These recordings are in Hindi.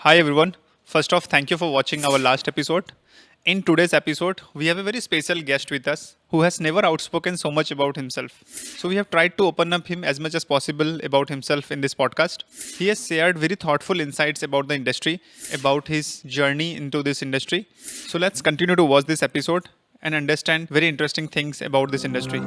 Hi everyone. First off, thank you for watching our last episode. In today's episode, we have a very special guest with us who has never outspoken so much about himself. So we have tried to open up him as much as possible about himself in this podcast. He has shared very thoughtful insights about the industry, about his journey into this industry. So let's continue to watch this episode and understand very interesting things about this industry.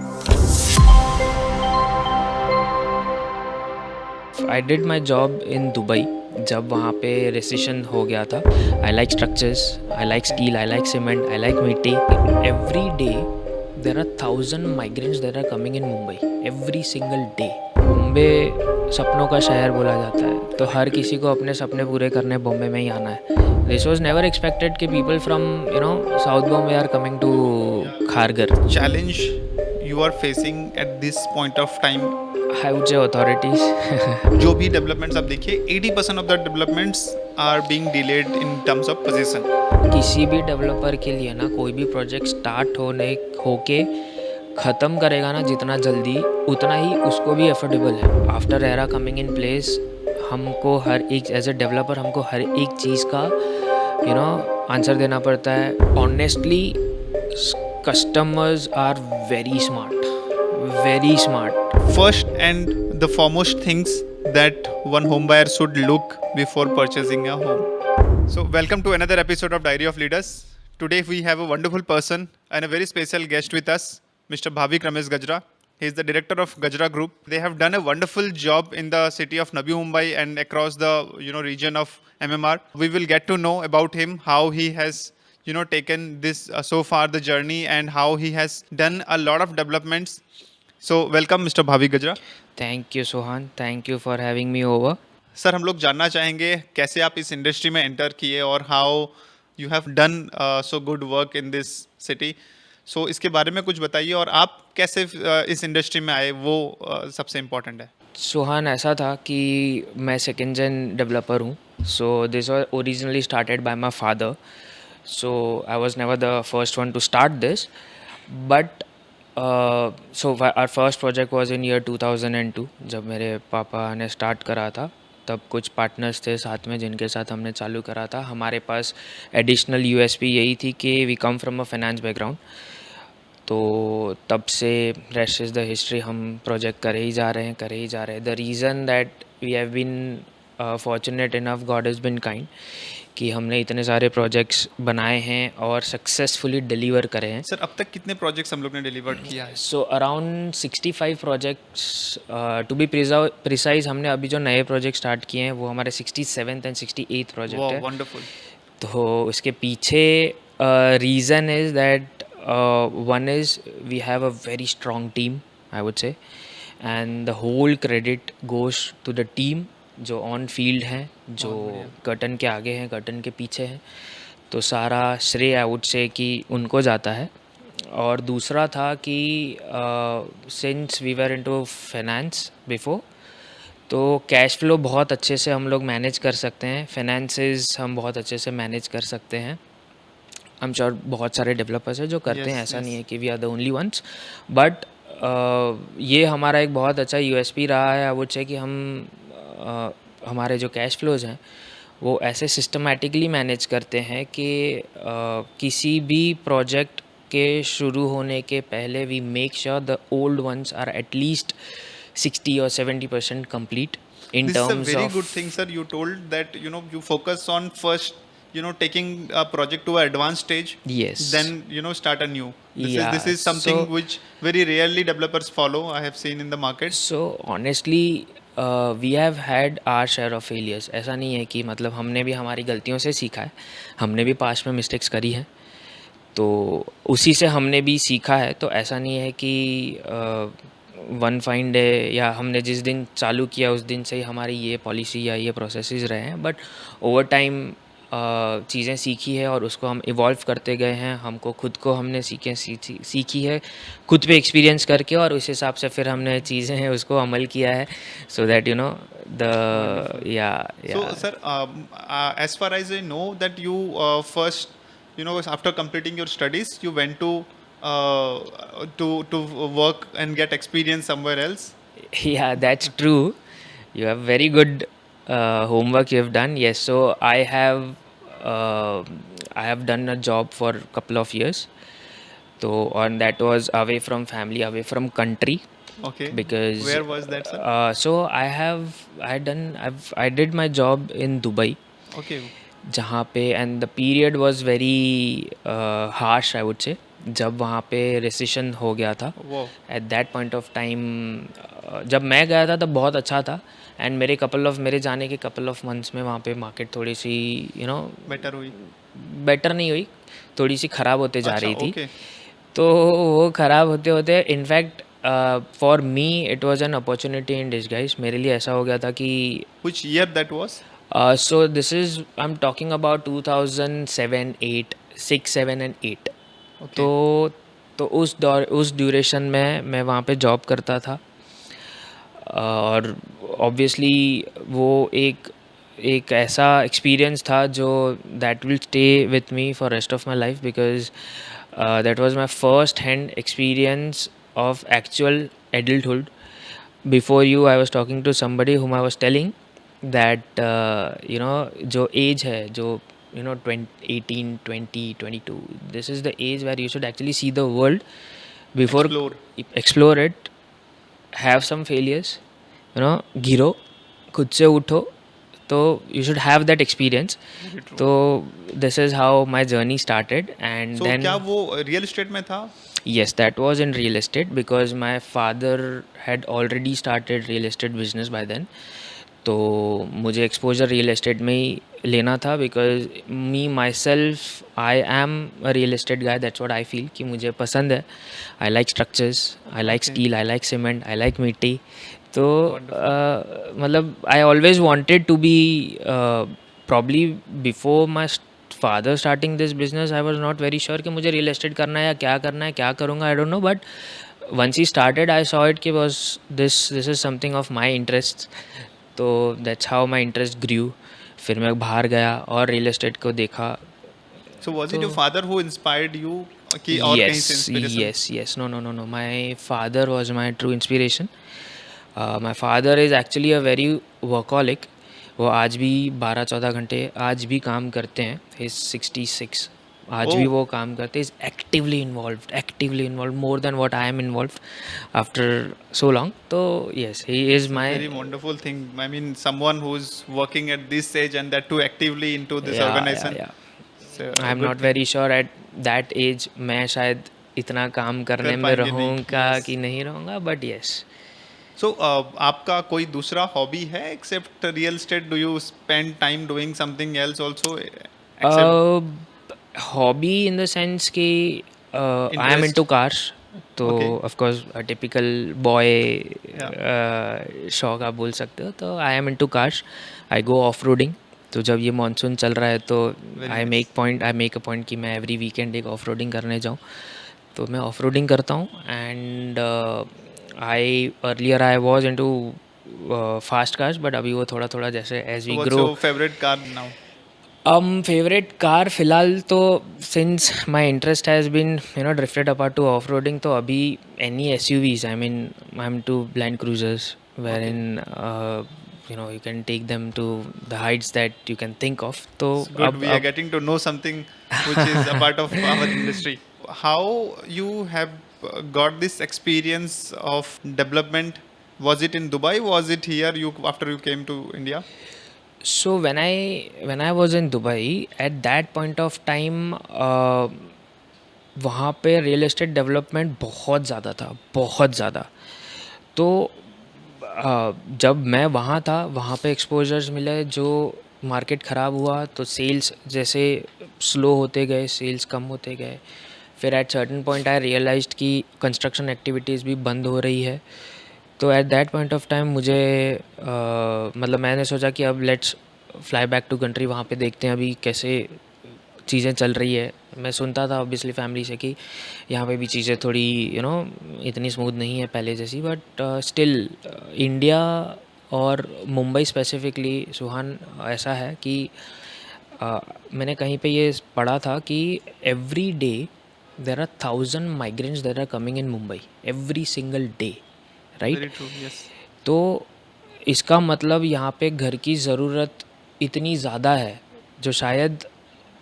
I did my job in Dubai जब वहाँ पे रिसेशन हो गया था. I like structures, I like steel, I like cement, I like mitti. Every day there are 1000 migrants there are coming in Mumbai every single day. Bombay सपनों का शहर बोला जाता है, तो हर किसी को अपने सपने पूरे करने बॉम्बे में ही आना है. दिस वॉज नेवर एक्सपेक्टेड कि people from south Bombay are coming to Kharghar. Challenge you are facing at this point of time. I would say authorities. जो भी डेवलपमेंट्स आप देखिए 80% of the developments are being delayed in terms of position. किसी भी डेवलपर के लिए ना कोई भी प्रोजेक्ट स्टार्ट होके ख़त्म करेगा ना जितना जल्दी उतना ही उसको भी एफोर्डेबल है. After era coming in place हमको हर एक एज ए डेवलपर हमको हर एक चीज़ का आंसर देना पड़ता है. Honestly customers are very smart, very smart. First and the foremost things that one home buyer should look before purchasing a home. So, welcome to another episode of Diary of Leaders. Today we have a wonderful person and a very special guest with us, Mr. Bhavik Ramesh Gajra. He is the director of Gajra Group. They have done a wonderful job in the city of Navi Mumbai and across the region of MMR. We will get to know about him, how he has taken this so far the journey and how he has done a lot of developments. So welcome Mr. Bhavik Gajra. Thank you Sohan, thank you for having me over. Sir हम लोग जानना चाहेंगे कैसे आप इस इंडस्ट्री में एंटर किए और how you have done so good work in this city. So इसके बारे में कुछ बताइए और आप कैसे इस इंडस्ट्री में आए वो सबसे इम्पोर्टेंट है. सोहान, ऐसा था कि मैं सेकेंड जेन डेवलपर हूँ. So this was originally started by my father. So I was never the first one to start this, but so our first project was in year 2002. जब मेरे पापा ने स्टार्ट करा था तब कुछ पार्टनर्स थे साथ में जिनके साथ हमने चालू करा था. हमारे पास एडिशनल यूएसपी यही थी कि we come from a finance background. तो तब से रेस्ट इज़ द हिस्ट्री. हम प्रोजेक्ट करे ही जा रहे हैं. The reason that we have been fortunate enough, God is been kind, कि हमने इतने सारे प्रोजेक्ट्स बनाए हैं और सक्सेसफुली डिलीवर करे हैं. सर अब तक कितने प्रोजेक्ट्स हम लोग ने डिलीवर किया है? So around 65 projects to be precise. हमने अभी जो नए प्रोजेक्ट स्टार्ट किए हैं वो हमारे 67th एंड 68th प्रोजेक्ट है. वंडरफुल. तो इसके पीछे reason is that one is we have a very strong team, I would say, and the whole credit goes to the team जो ऑन फील्ड हैं, जो कर्टन के आगे हैं, कर्टन के पीछे हैं. तो सारा श्रेय आई वुड से कि उनको जाता है. और दूसरा था कि since we were into finance before, तो कैश फ्लो बहुत अच्छे से हम लोग मैनेज कर सकते हैं. फाइनेंसेस हम बहुत अच्छे से मैनेज कर सकते हैं. आई एम श्योर बहुत सारे डेवलपर्स हैं जो करते हैं, ऐसा नहीं है कि we are the only ones. But ये हमारा एक बहुत अच्छा यूएसपी रहा है. आई वुड से कि हम हमारे जो कैश फ्लोज़ हैं वो ऐसे सिस्टमेटिकली मैनेज करते हैं कि किसी भी प्रोजेक्ट के शुरू होने के पहले we make sure the old ones are at least 60 or 70% complete in This is a terms very of. good thing, sir. You told that you focus on first taking a project to an advanced stage. Yes. Then start a new. Yeah, This is something so- which very rarely developers follow. I have seen in the market. So honestly we have had our share of failures. ऐसा नहीं है कि मतलब हमने भी हमारी गलतियों से सीखा है. हमने भी पास्ट में मिस्टेक्स करी हैं, तो उसी से हमने भी सीखा है. तो ऐसा नहीं है कि वन फाइन डे या हमने जिस दिन चालू किया उस दिन से ही हमारी ये पॉलिसी या ये प्रोसेसेस रहे हैं. बट ओवर टाइम चीज़ें सीखी है और उसको हम इवॉल्व करते गए हैं. हमको खुद को हमने सीखी है खुद पे एक्सपीरियंस करके, और उस हिसाब से फिर हमने चीज़ें हैं उसको अमल किया है. सो दैट द या. So, sir, as far as I know, that you first, after completing your studies, you went to work and get experience somewhere else. Yeah, that's true. You have very good homework you have done. Yes, so uh, I have done a job for a couple of years. So on that was away from family, away from country, Okay. because Where was that, sir? so I did my job in Dubai, Okay. जहाँ पे and the period was very harsh I would से, जब वहाँ पे रिसेशन हो गया था. Wow. Eight that point of time जब मैं गया था तब बहुत अच्छा था, एंड मेरे जाने के कपल ऑफ मंथ्स में वहाँ पे मार्केट थोड़ी सी Better हुई. बेटर नहीं हुई, थोड़ी सी ख़राब होते जा अच्छा. रही थी. Okay. तो वो ख़राब होते होते in fact for me it was an opportunity in disguise. मेरे लिए ऐसा हो गया था कि Which year that was? so this is I'm talking about 2007, 8, 6, 7 and 8. Okay. तो उस ड्यूरेशन में मैं वहाँ पे जॉब करता था. और ऑब्वियसली वो एक ऐसा एक्सपीरियंस था जो that will stay with me for rest of my life, because that was my first hand experience of actual adulthood. Before you, I was talking to somebody whom I was telling that जो एज है, जो 18, 20, 22, this is the age where you should actually see the world before Explore. explore it, have some failures, गिरो, खुद से उठो. तो you should have that experience. Very true. तो this is how my journey started, and So then क्या वो रियल एस्टेट में था? yes, that was in real estate because my father had already started real estate business by then. तो मुझे एक्सपोजर रियल एस्टेट में ही लेना था, because me my self I am a real estate guy. That's what I feel कि मुझे पसंद है. I like structures, I like Okay. Steel, I like cement, I like mitti. तो मतलब I always wanted to be probably before my father starting this business. I was not very sure कि मुझे रियल एस्टेट करना है या क्या करना है, क्या करूँगा, I don't know. But once he started I saw it कि was this is something of my interests. तो that's how my interest grew. फिर मैं बाहर गया और रियल एस्टेट को देखा. So was it तो your father who inspired you कि और कहीं से inspiration? yes, no, my father was my true inspiration. My father is actually a very workaholic. वो आज भी 12-14 घंटे आज भी काम करते हैं. he is 66. आज भी Oh. वो काम करते. is actively involved more than what I am involved after so long. तो yes, he is my Very wonderful thing. I mean, someone who's working at this age and that too actively into this organization. yeah. So, I am good not thing. Very sure at that age मैं शायद इतना काम करने कर में पाएंगे नहीं, रहूँगा yes. कि नहीं रहूँगा, बट येस. So, आपका कोई दूसरा हॉबी है except real estate? Do you spend time doing something else also? Except hobby in the sense कि I am Interest? Into cars. तो Okay. Of course typical boy शौक आप बोल सकते हो. तो I am into cars. I go off roading. तो जब ये मानसून चल रहा है तो Very I nice. Make a point कि मैं एवरी वीकेंड एक ऑफ रोडिंग करने जाऊँ. तो मैं ऑफ रोडिंग करता हूँ. And I earlier I was into fast cars, but अभी वो थोड़ा थोड़ा जैसे age So, we what's grow. your favorite car now? Favourite car फिलहाल तो since my interest has been drifted apart to off roading, तो अभी any SUVs. I mean I am to blind cruisers where in you can take them to the heights that you can think of. तो It's good. We are अब getting to know something which is a part of our industry. How you have got this experience of development? Was it in Dubai? Was it here? You after you came to India? so when I was in Dubai at that point of time, वहाँ पे रियल एस्टेट डेवलपमेंट बहुत ज़्यादा था, बहुत ज़्यादा. तो जब मैं वहाँ था वहाँ पे एक्सपोजर्स मिले. जो मार्केट ख़राब हुआ तो सेल्स जैसे स्लो होते गए, सेल्स कम होते गए. फिर at certain point I realised कि कंस्ट्रक्शन एक्टिविटीज़ भी बंद हो रही है. तो at that point of time मुझे मतलब मैंने सोचा कि अब let's fly back to country. वहाँ पे देखते हैं अभी कैसे चीज़ें चल रही है. मैं सुनता था ऑब्वियसली फैमिली से कि यहाँ पे भी चीज़ें थोड़ी इतनी स्मूथ नहीं है पहले जैसी. बट स्टिल इंडिया और मुंबई स्पेसिफिकली सुहान ऐसा है कि मैंने कहीं पे ये पढ़ा था कि every day there are 1000 migrants that are coming in Mumbai every single day, right? Very true. Yes. तो इसका मतलब यहाँ पे घर की ज़रूरत इतनी ज़्यादा है जो शायद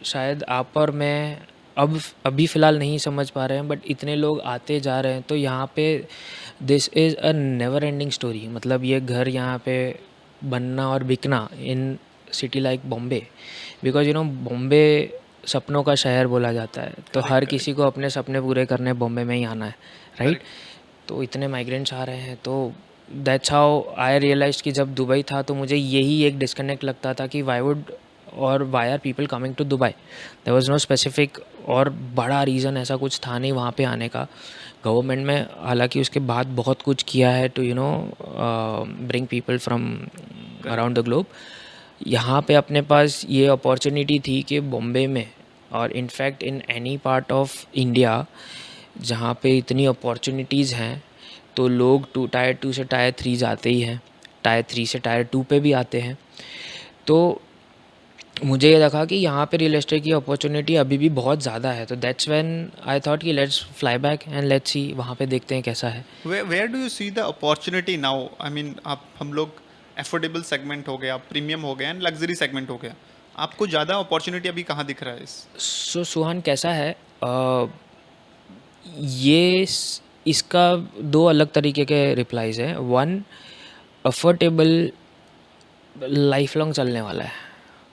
शायद आप और मैं अब अभी फ़िलहाल नहीं समझ पा रहे हैं, बट इतने लोग आते जा रहे हैं, तो यहाँ पे this is a never ending story. मतलब ये घर यहाँ पे बनना और बिकना in city like Bombay, because Bombay सपनों का शहर बोला जाता है, तो Correct, हर correct, किसी को अपने सपने पूरे करने बॉम्बे में ही आना है, राइट? correct. तो इतने माइग्रेंट्स आ रहे हैं, तो दैट्स हाउ आई रियलाइज कि जब दुबई था तो मुझे यही एक डिस्कनेक्ट लगता था कि वाई वुड और why are people coming to Dubai. There was no specific और बड़ा रीज़न ऐसा कुछ था नहीं वहाँ पे आने का। गवर्नमेंट में हालांकि उसके बाद बहुत कुछ किया है to bring people from around the globe. यहाँ पे अपने पास ये अपॉर्चुनिटी थी कि बॉम्बे में और in fact in any part of India जहाँ पे इतनी अपॉर्चुनिटीज़ हैं, तो लोग टायर 2 से टायर 3 जाते ही हैं, टायर 3 से टायर 2 पे भी आते हैं। तो मुझे ये लगा कि यहाँ पे रियल एस्टेट की अपॉर्चुनिटी अभी भी बहुत ज़्यादा है, तो दैट्स व्हेन आई थॉट कि let's fly back and let's see वहाँ पे देखते हैं कैसा है। Where do you see the opportunity now? I mean, आप हम लोग अफोर्डेबल सेगमेंट हो गया, प्रीमियम हो गया एंड लग्जरी सेगमेंट हो गया, आपको ज़्यादा अपॉर्चुनिटी अभी कहाँ दिख रहा है इस? सो सुहान कैसा है, ये इसका दो अलग तरीके के रिप्लाईज हैं। वन, अफोर्डेबल लाइफ लॉन्ग चलने वाला है,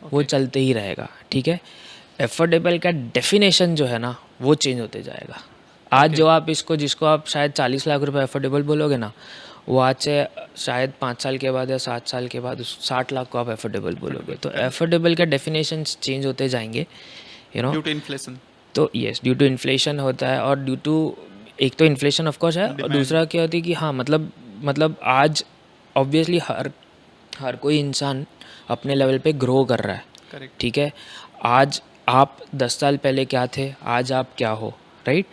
वो चलते ही रहेगा, ठीक है। एफोर्डेबल का डेफिनेशन जो है ना वो चेंज होते जाएगा। आज जो आप इसको जिसको आप शायद 40 लाख रुपए एफोर्डेबल बोलोगे ना, वो आज से शायद 5 साल के बाद या 7 साल के बाद उस 60 लाख को आप एफोर्डेबल बोलोगे। तो एफोर्डेबल का डेफिनेशन चेंज होते जाएंगे, ड्यू टू इन्फ्लेशन। तो यस, ड्यू टू इन्फ्लेशन होता है, और ड्यू टू एक तो इन्फ्लेशन ऑफ कोर्स है, और दूसरा क्या होती है कि हाँ मतलब आज ऑब्वियसली हर कोई इंसान अपने लेवल पे ग्रो कर रहा है, करेक्ट। ठीक है। आज आप 10 साल पहले क्या थे, आज आप क्या हो, राइट?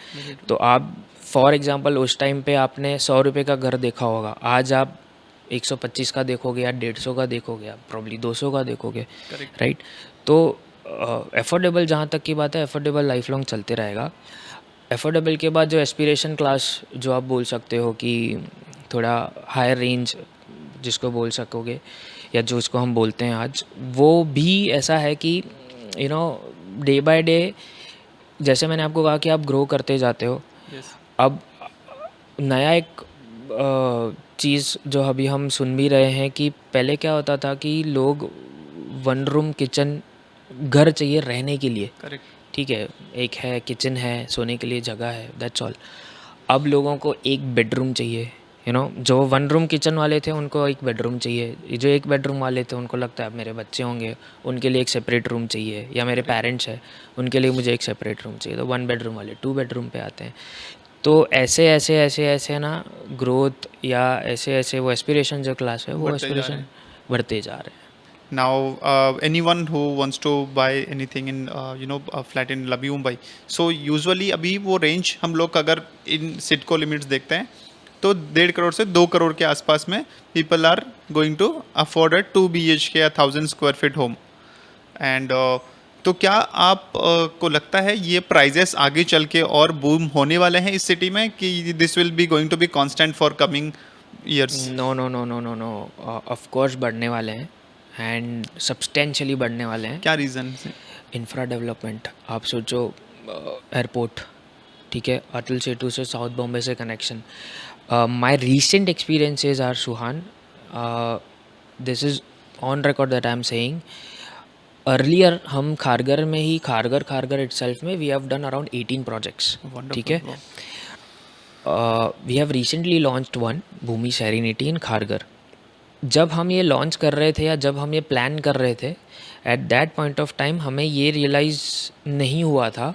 तो आप फॉर एग्जांपल उस टाइम पे आपने 100 रुपये का घर देखा होगा, आज आप 125 का देखोगे या 150 का देखोगे, आप प्रॉब्ली 200 का देखोगे, राइट? तो एफोर्डेबल जहाँ तक की बात है, एफोर्डेबल लाइफ लॉन्ग चलते रहेगा। एफोर्डेबल के बाद जो एस्पिरेशन क्लास जो आप बोल सकते हो कि थोड़ा हायर रेंज जिसको बोल सकोगे, या जो इसको हम बोलते हैं आज, वो भी ऐसा है कि डे बाय डे, जैसे मैंने आपको कहा कि आप ग्रो करते जाते हो। अब नया एक चीज़ जो अभी हम सुन भी रहे हैं कि पहले क्या होता था कि लोग 1 रूम किचन घर चाहिए रहने के लिए, करेक्ट। ठीक है, एक है किचन है, सोने के लिए जगह है, दैट्स ऑल। अब लोगों को एक बेडरूम चाहिए, जो 1 रूम किचन वाले थे उनको एक बेडरूम चाहिए, जो एक बेडरूम वाले थे उनको लगता है अब मेरे बच्चे होंगे उनके लिए एक सेपरेट रूम चाहिए, या मेरे पेरेंट्स हैं उनके लिए मुझे एक सेपरेट रूम चाहिए, तो 1 बेडरूम वाले 2 बेडरूम पे आते हैं। तो ऐसे ऐसे ऐसे ऐसे ना ग्रोथ या ऐसे ऐसे वो एस्पिरेशन जो क्लास है वो एस्पिरेशन बढ़ते जा रहे हैं। Now, anyone who wants to buy anything in a flat in Navi Mumbai, so usually अभी वो range हम लोग अगर इन सिडको लिमिट्स देखते हैं तो 1.5 करोड़ से 2 करोड़ के आसपास में people are going to afford a 2 BHK या 1000 स्क्वायर फीट होम। एंड तो क्या आप को लगता है ये प्राइजेस आगे चल के और बूम होने वाले हैं इस सिटी में, कि this will be going to be constant for coming years? No no no no no no, of course बढ़ने वाले हैं, एंड सब्सटेंशियली बढ़ने वाले हैं। क्या रीज़न है? इंफ्रा डेवलपमेंट, आप सोचो एयरपोर्ट, ठीक है, अटल सेतु से साउथ बॉम्बे से connection. My recent experiences are Suhan, this is on record that I am saying, earlier हम खारगर में ही खारगर इटसेल्फ में we have done around 18 projects, ठीक है। We have recently launched one Bhoomi Serenity in Kharghar. जब हम ये लॉन्च कर रहे थे या जब हम ये प्लान कर रहे थे, eight that point of time हमें ये रियलाइज़ नहीं हुआ था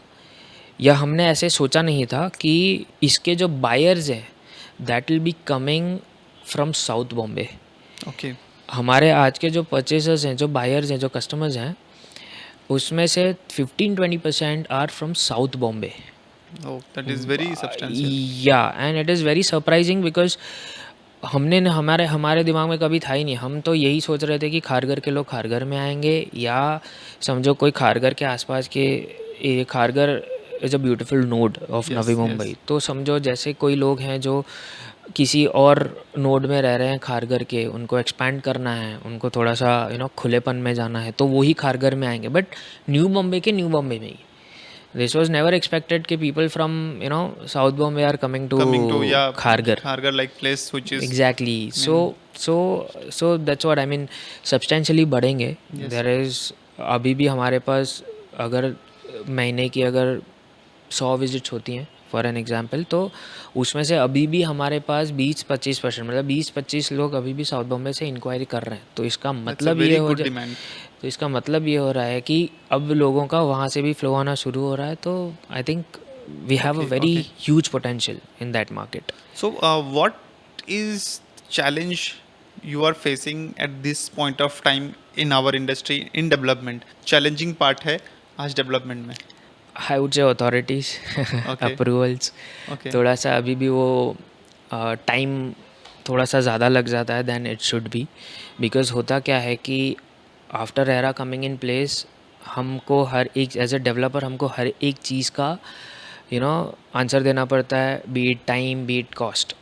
या हमने ऐसे सोचा नहीं था कि इसके जो बायर्स हैं that will be coming from south Bombay. Okay. हमारे आज के जो परचेजर्स हैं, जो बायर्स हैं, जो कस्टमर्स हैं, उसमें से 15-20% are from south Bombay. Oh, that is very substantial. या and it is very surprising because हमने न हमारे दिमाग में कभी था ही नहीं। हम तो यही सोच रहे थे कि खारगर के लोग खारगर में आएंगे, या समझो कोई खारगर के आसपास के, Kharghar is a beautiful node of Navi Mumbai, तो समझो जैसे कोई लोग हैं जो किसी और नोड में रह रहे हैं खारघर के, उनको एक्सपैंड करना है, उनको थोड़ा सा खुलेपन में जाना है, तो वो ही खारघर में आएंगे, बट न्यू बॉम्बे के न्यू बॉम्बे में ही. दिस वॉज नेवर एक्सपेक्टेड कि people from south Bombay are coming to coming to, yeah, Kharghar. Kharghar like place which is exactly. So that's what I mean. Substantially बढ़ेंगे. Yes. देयर इज़ अभी भी हमारे पास, अगर महीने की अगर 100 विजिट्स होती हैं फॉर एन एग्जांपल, तो उसमें से अभी भी हमारे पास 20-25%, मतलब 20-25 लोग अभी भी साउथ बॉम्बे से इंक्वायरी कर रहे हैं. तो इसका that's a मतलब very ये हो good जा demand. तो इसका मतलब ये हो रहा है कि अब लोगों का वहाँ से भी फ्लो आना शुरू हो रहा है. तो I think we have a Okay, very okay. Huge potential in that market. So, what is challenge you are facing at this point of time in our industry in development? Challenging part है आज development में. आई would say authorities, Okay. Approvals. Okay. थोड़ा सा अभी भी वो टाइम थोड़ा सा ज़्यादा लग जाता है than it should be. Because होता क्या है कि after RERA coming in place, हमको हर एक एज अ डेवलपर हमको हर एक चीज़ का आंसर देना पड़ता है, B it time, B it cost.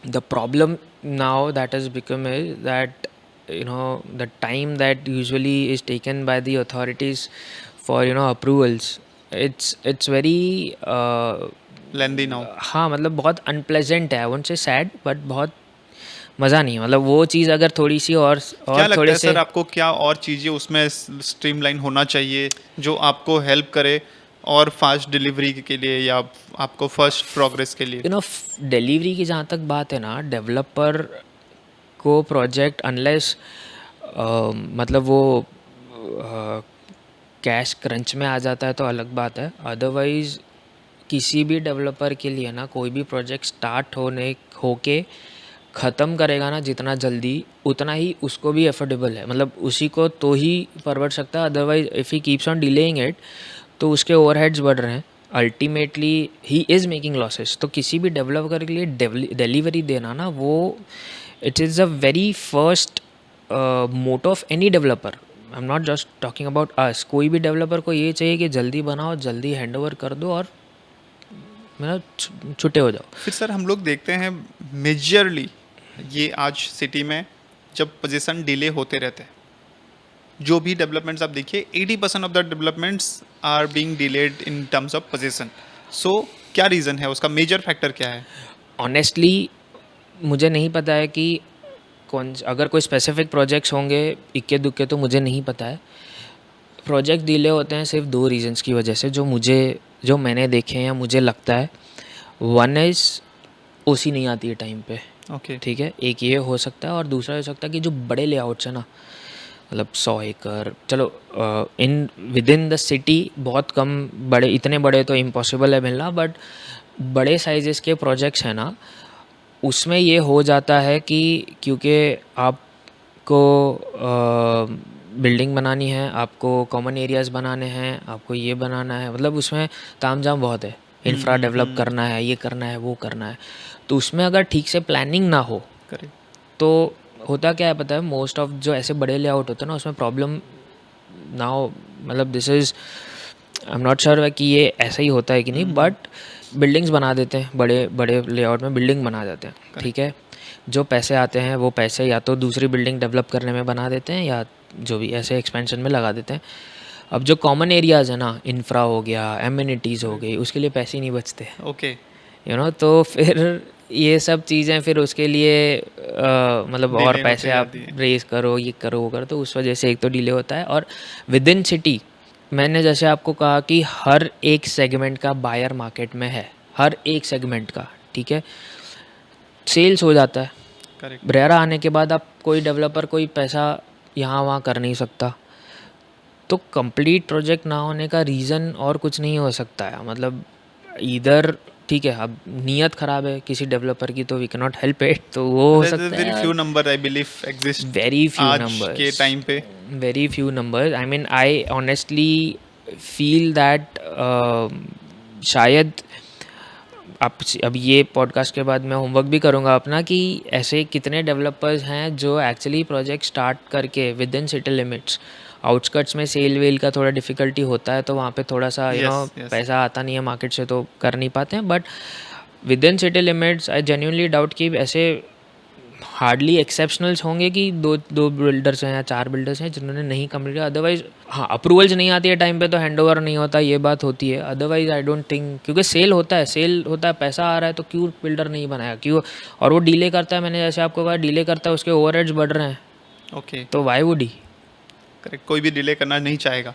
The problem now that has become is that the time that usually is taken by the authorities for approvals, it's very Lengthy now. हाँ, मतलब बहुत अनप्लेजेंट है. I won't say sad, but बहुत मज़ा नहीं है. मतलब वो चीज़ अगर थोड़ी सी और क्या लगता थोड़े है से सर आपको, क्या और चीज़ें उसमें स्ट्रीमलाइन होना चाहिए जो आपको हेल्प करे और फास्ट डिलीवरी के लिए या आपको फर्स्ट प्रोग्रेस के लिए? डिलीवरी की जहाँ तक बात है ना, डेवलपर को प्रोजेक्ट अनलेस मतलब वो कैश क्रंच में आ जाता है तो अलग बात है. अदरवाइज़ किसी भी डेवलपर के लिए ना, कोई भी प्रोजेक्ट स्टार्ट होके ख़त्म करेगा ना जितना जल्दी, उतना ही उसको भी एफोर्डेबल है. मतलब उसी को तो ही परवड़ सकता है. Otherwise if he keeps on delaying it, तो उसके ओवरहेड्स बढ़ रहे हैं. Ultimately he is making losses. तो किसी भी डेवलपर के लिए डिलीवरी देना ना, वो it is a very first motto of any developer. I am not just talking about us. कोई भी डेवलपर को ये चाहिए कि जल्दी बनाओ, जल्दी हैंड ओवर कर दो और छुट्टे हो जाओ. फिर सर हम लोग देखते हैं मेजरली ये आज सिटी में जब पोजीशन डिले होते रहते हैं, जो भी डेवलपमेंट्स आप देखिए 80% of the developments are being delayed in terms of position. So क्या रीज़न है उसका, मेजर फैक्टर क्या है? ऑनेस्टली मुझे नहीं पता है कि अगर कोई स्पेसिफिक प्रोजेक्ट्स होंगे इक्के दुक्के, तो मुझे नहीं पता है. प्रोजेक्ट डिले होते हैं सिर्फ 2 रीजंस की वजह से, जो मैंने देखे हैं या मुझे लगता है. वन इज़ ओसी नहीं आती है टाइम पे. ओके. ठीक है, एक ये हो सकता है. और दूसरा हो सकता है कि जो बड़े लेआउट्स हैं ना, मतलब 100 एकड़, चलो in with in the city बहुत कम, बड़े इतने बड़े तो इम्पॉसिबल है मिलना, बट बड़े साइजेस के प्रोजेक्ट्स हैं ना, उसमें ये हो जाता है कि क्योंकि आपको बिल्डिंग बनानी है, आपको कॉमन एरियाज़ बनाने हैं, आपको ये बनाना है, मतलब उसमें तामझाम बहुत है. इंफ्रा डेवलप करना है, ये करना है, वो करना है. तो उसमें अगर ठीक से प्लानिंग ना हो, करेक्ट, तो होता क्या है पता है, मोस्ट ऑफ जो ऐसे बड़े लेआउट होते हैं ना, उसमें प्रॉब्लम ना हो, मतलब this is, I am not sure कि ये ऐसा ही होता है कि नहीं, बट बिल्डिंग्स बना देते हैं, बड़े बड़े लेआउट में बिल्डिंग बना देते हैं. ठीक है, जो पैसे आते हैं वो पैसे या तो दूसरी बिल्डिंग डेवलप करने में बना देते हैं, या जो भी ऐसे एक्सपेंशन में लगा देते हैं. अब जो कॉमन एरियाज़ है ना, इंफ्रा हो गया, एमिनिटीज़ हो गई, उसके लिए पैसे ही नहीं बचते. ओके. तो फिर ये सब चीज़ें फिर उसके लिए मतलब और Delay पैसे होते आप जाती है. रेस करो, ये करो, वो करो, तो उस वजह से एक तो डिले होता है. और विद इन सिटी, मैंने जैसे आपको कहा कि हर एक सेगमेंट का बायर मार्केट में है, हर एक सेगमेंट का. ठीक है, सेल्स हो जाता है. करेक्ट. रेरा आने के बाद आप कोई डेवलपर कोई पैसा यहाँ वहाँ कर नहीं सकता. तो कंप्लीट प्रोजेक्ट ना होने का रीज़न और कुछ नहीं हो सकता है. मतलब इधर ठीक है, अब नीयत ख़राब है किसी डेवलपर की, तो we can not help it. तो वो हो सकता वेरी फ्यू है, number I believe exist very few आज नंबर्स के टाइम पे. Very few numbers. I mean I honestly feel that शायद अब ये पॉडकास्ट के बाद मैं होमवर्क भी करूँगा अपना, कि ऐसे कितने डेवलपर्स हैं जो एक्चुअली प्रोजेक्ट स्टार्ट करके with in city limits, outskirts में सेल वेल का थोड़ा डिफ़िकल्टी होता है, तो वहाँ पे थोड़ा सा Yes, yes. पैसा आता नहीं है मार्केट से, तो कर नहीं पाते हैं. But with in city limits I genuinely doubt कि ऐसे हार्डली एक्सेप्शनल्स होंगे कि दो बिल्डर्स हैं या 4 बिल्डर्स हैं जिन्होंने नहीं कंप्लीट किया। अदरवाइज हाँ, अप्रूवल्स नहीं आती है टाइम पे तो हैंडओवर नहीं होता, ये बात होती है। अदरवाइज आई डोंट थिंक, क्योंकि सेल होता है, पैसा आ रहा है, तो क्यों बिल्डर नहीं बनाया, क्यों? और वो डिले करता है, मैंने जैसे आपको कहा डिले करता है, उसके ओवरहेड्स बढ़ रहे हैं, ओके, तो वाई वुड ही? करेक्ट, कोई भी डिले करना नहीं चाहेगा।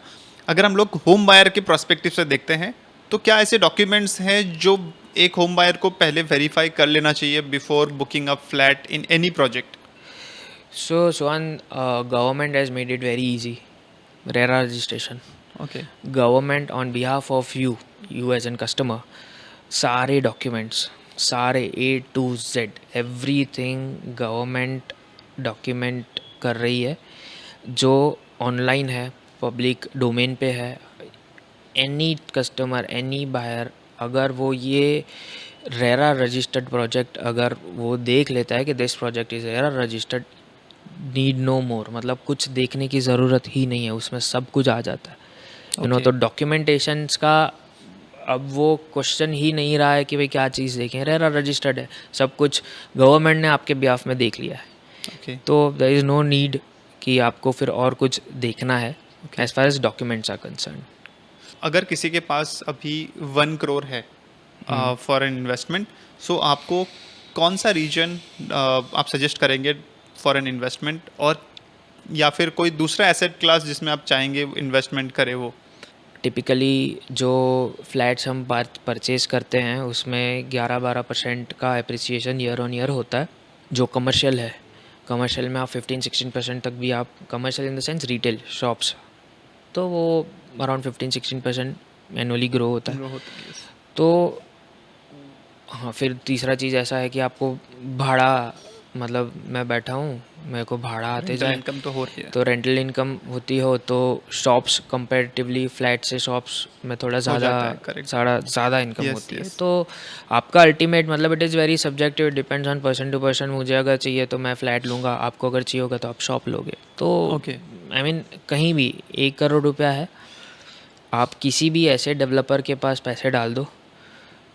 अगर हम लोग होम बायर के प्रोस्पेक्टिव से देखते हैं तो क्या ऐसे डॉक्यूमेंट्स हैं जो एक होम बायर को पहले वेरीफाई कर लेना चाहिए before booking a flat in any project? So, Swan, government has made it very easy. RERA registration. Okay, Government on behalf of you as a customer, सारे documents, सारे A to Z, everything government document कर रही है, जो ऑनलाइन है, पब्लिक डोमेन पे है। एनी कस्टमर, एनी बायर, अगर वो ये रेरा रजिस्टर्ड प्रोजेक्ट अगर वो देख लेता है कि this project is RERA registered, need no more, मतलब कुछ देखने की ज़रूरत ही नहीं है, उसमें सब कुछ आ जाता है, यू नो। Okay. तो डॉक्यूमेंटेशंस का अब वो क्वेश्चन ही नहीं रहा है कि भाई क्या चीज़ देखें, रेरा रजिस्टर्ड है, सब कुछ गवर्नमेंट ने आपके बिहाफ में देख लिया है, ओके, तो देयर इज़ नो नीड कि आपको फिर और कुछ देखना है as far as documents are concern. अगर किसी के पास अभी 1 करोड़ है फॉर एन इन्वेस्टमेंट, सो आपको कौन सा रीजन आप सजेस्ट करेंगे फॉर एन इन्वेस्टमेंट, और या फिर कोई दूसरा एसेट क्लास जिसमें आप चाहेंगे इन्वेस्टमेंट करे वो? टिपिकली जो फ्लैट्स हम परचेज़ करते हैं उसमें 11-12% का अप्रिसिएशन ईयर ऑन ईयर होता है। जो कमर्शियल है, कमर्शियल में आप 15-16% तक भी, आप commercial in the sense retail shops, तो वो अराउंड 15-16% एनुअली ग्रो होता है। तो हाँ, फिर तीसरा चीज़ ऐसा है कि आपको भाड़ा, मतलब मैं बैठा हूँ, मेरे को भाड़ा आते जाए, इनकम तो हो रही है, तो रेंटल इनकम होती हो, तो शॉप्स कंपैरेटिवली फ्लैट से शॉप्स में थोड़ा जाता है, correct. ज़्यादा इनकम Yes, होती है। yes. तो आपका अल्टीमेट, मतलब it is very subjective, depends on person to person. मुझे अगर चाहिए तो मैं फ्लैट लूँगा, आपको अगर चाहिए होगा तो आप शॉप लोगे। तो ओके, आई मीन कहीं भी 1 करोड़ रुपया है, आप किसी भी ऐसे डेवलपर के पास पैसे डाल दो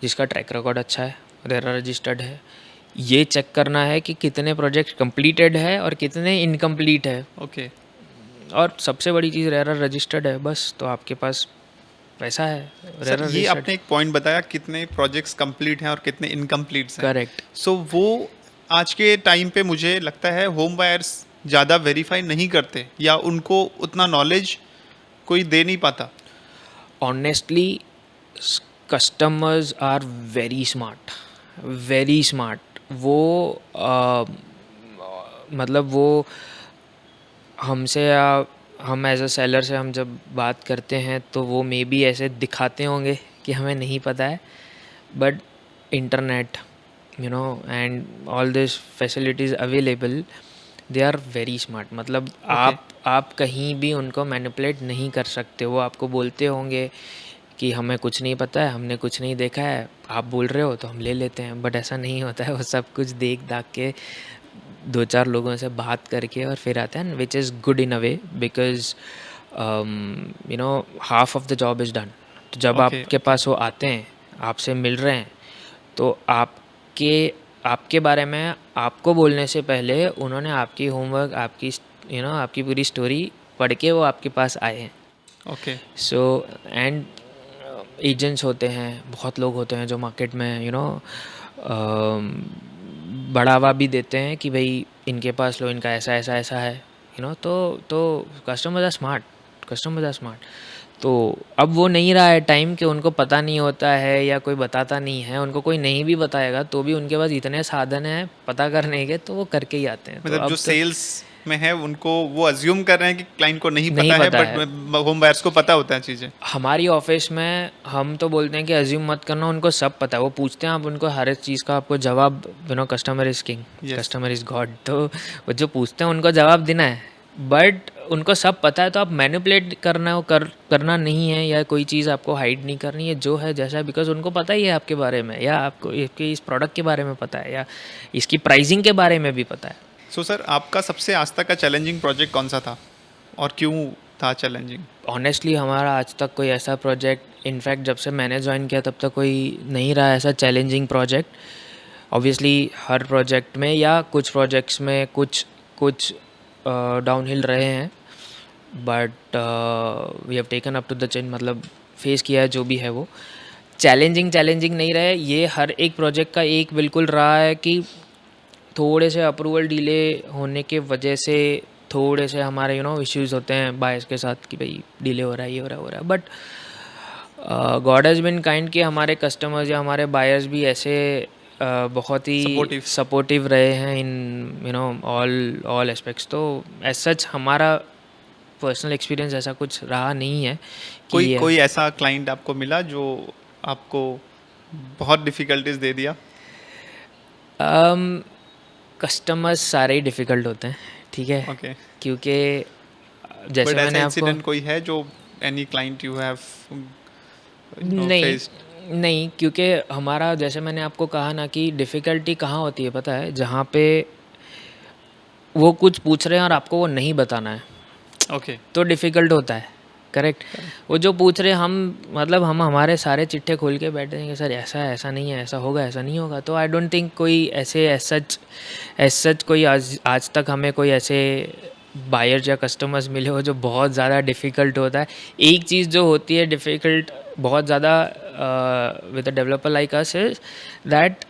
जिसका ट्रैक रिकॉर्ड अच्छा है, रेरा रजिस्टर्ड है। ये चेक करना है कि कितने प्रोजेक्ट कंप्लीटेड है और कितने इनकम्प्लीट है, ओके। और सबसे बड़ी चीज़ रेरा रजिस्टर्ड है, बस तो आपके पास पैसा है। सर, रेरा ये आपने एक पॉइंट बताया कितने प्रोजेक्ट्स कंप्लीट हैं और कितने इनकम्प्लीट हैं। करेक्ट। सो वो आज के टाइम पे मुझे लगता है होम बायर्स ज़्यादा वेरीफाई नहीं करते, या उनको उतना नॉलेज कोई दे नहीं पाता। Honestly customers are very smart, very smart. वो मतलब वो हमसे, या हम एज अ सेलर से हम जब बात करते हैं तो वो मे बी ऐसे दिखाते होंगे कि हमें नहीं पता है, but internet, you know, and all this facilities available, they are very smart. मतलब आप कहीं भी उनको मैनिपुलेट नहीं कर सकते। वो आपको बोलते होंगे कि हमें कुछ नहीं पता है, हमने कुछ नहीं देखा है, आप बोल रहे हो तो हम ले लेते हैं, बट ऐसा नहीं होता है। वो सब कुछ देख दाख के 2-4 लोगों से बात करके और फिर आते हैं, which is good in a way, because you know half of the job is done. तो जब आपके पास वो आते हैं, आपसे मिल रहे हैं, तो आपके बारे में आपको बोलने से पहले उन्होंने आपकी होमवर्क, आपकी आपकी पूरी स्टोरी पढ़ के वो आपके पास आए हैं। ओके। सो एंड एजेंट्स होते हैं, बहुत लोग होते हैं जो मार्केट में बढ़ावा भी देते हैं कि भाई इनके पास लो, इनका ऐसा ऐसा ऐसा है, तो कस्टमर्स आर स्मार्ट। तो अब वो नहीं रहा है टाइम कि उनको पता नहीं होता है या कोई बताता नहीं है। उनको कोई नहीं भी बताएगा तो भी उनके पास इतने साधन हैं पता करने के, तो वो करके ही आते हैं। मतलब तो जो सेल्स में है उनको वो अज्यूम कर रहे हैं कि क्लाइंट को नहीं नहीं पता है, पता बट होम बायर्स को पता होता है चीज़ें। हमारी ऑफिस में हम तो बोलते हैं कि अज्यूम मत करना, उनको सब पता है। वो पूछते हैं, आप उनको हर एक चीज़ का आपको जवाब, customer is king, customer is God. तो वो जो पूछते हैं उनको जवाब देना है, बट उनको सब पता है। तो आप मैनिपुलेट करना नहीं है, या कोई चीज़ आपको हाइड नहीं करनी है, जो है जैसा है, बिकॉज उनको पता ही है आपके बारे में, या आपको इसके इस प्रोडक्ट के बारे में पता है, या इसकी प्राइसिंग के बारे में भी पता है। सो सर, आपका सबसे आज तक का चैलेंजिंग प्रोजेक्ट कौन सा था और क्यों था चैलेंजिंग? ऑनेस्टली हमारा आज तक कोई ऐसा प्रोजेक्ट, इनफैक्ट जब से मैंने ज्वाइन किया तब तक कोई नहीं रहा ऐसा चैलेंजिंग प्रोजेक्ट. ऑब्वियसली हर प्रोजेक्ट में या कुछ प्रोजेक्ट्स में कुछ कुछ डाउनहिल रहे हैं, but we have taken up to the chin. मतलब फेस किया है जो भी है वो. चैलेंजिंग नहीं रहे ये. हर एक प्रोजेक्ट का एक बिल्कुल रहा है कि थोड़े से अप्रूवल डिले होने के वजह से थोड़े से हमारे इश्यूज होते हैं बायर्स के साथ कि भाई डिले हो रहा है, ये हो रहा है. But God has been kind कि हमारे कस्टमर्स या हमारे बायर्स भी ऐसे बहुत ही सपोर्टिव रहे हैं इन ऑल एस्पेक्ट्स. तो एज सच हमारा पर्सनल एक्सपीरियंस ऐसा कुछ रहा नहीं है कि कोई ऐसा क्लाइंट आपको मिला जो आपको बहुत डिफ़िकल्टीज दे दिया? कस्टमर्स सारे ही डिफ़िकल्ट होते हैं, ठीक है. ओके. क्योंकि जैसे बट ऐसा मैंने आपको इंसिडेंट कोई है जो एनी क्लाइंट यू हैव नहीं फेस्ड? नहीं, क्योंकि हमारा जैसे मैंने आपको कहा ना कि डिफ़िकल्टी कहाँ होती है पता है, जहाँ पे वो कुछ पूछ रहे हैं और आपको वो नहीं बताना है, ओके. तो डिफ़िकल्ट होता है. करेक्ट. वो जो पूछ रहे हम मतलब हम हमारे सारे चिट्ठे खोल के बैठे हैं कि सर ऐसा है, ऐसा नहीं है, ऐसा होगा, ऐसा नहीं होगा. तो आई डोंट थिंक कोई ऐसे एज सच कोई आज तक हमें कोई ऐसे बायर्स या कस्टमर्स मिले हो जो बहुत ज़्यादा डिफ़िकल्ट होता है. एक चीज़ जो होती है डिफ़िकल्ट बहुत ज़्यादा with a developer like us is that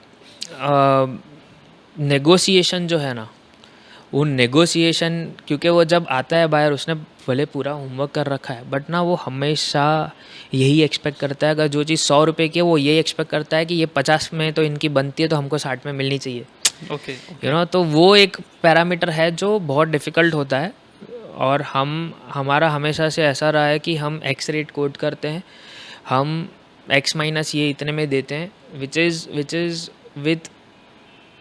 negotiation जो है ना, वो नेगोशिएशन, क्योंकि वो जब आता है बायर उसने भले पूरा होमवर्क कर रखा है बट ना वो हमेशा यही एक्सपेक्ट करता है, अगर जो चीज़ 100 रुपये की है वो यही एक्सपेक्ट करता है कि ये 50 में तो इनकी बनती है तो हमको 60 में मिलनी चाहिए. ओके. तो वो एक पैरामीटर है जो बहुत डिफ़िकल्ट होता है. और हमारा हमेशा से ऐसा रहा है कि हम एक्स रेट कोट करते हैं, हम एक्स माइनस ये इतने में देते हैं, which is with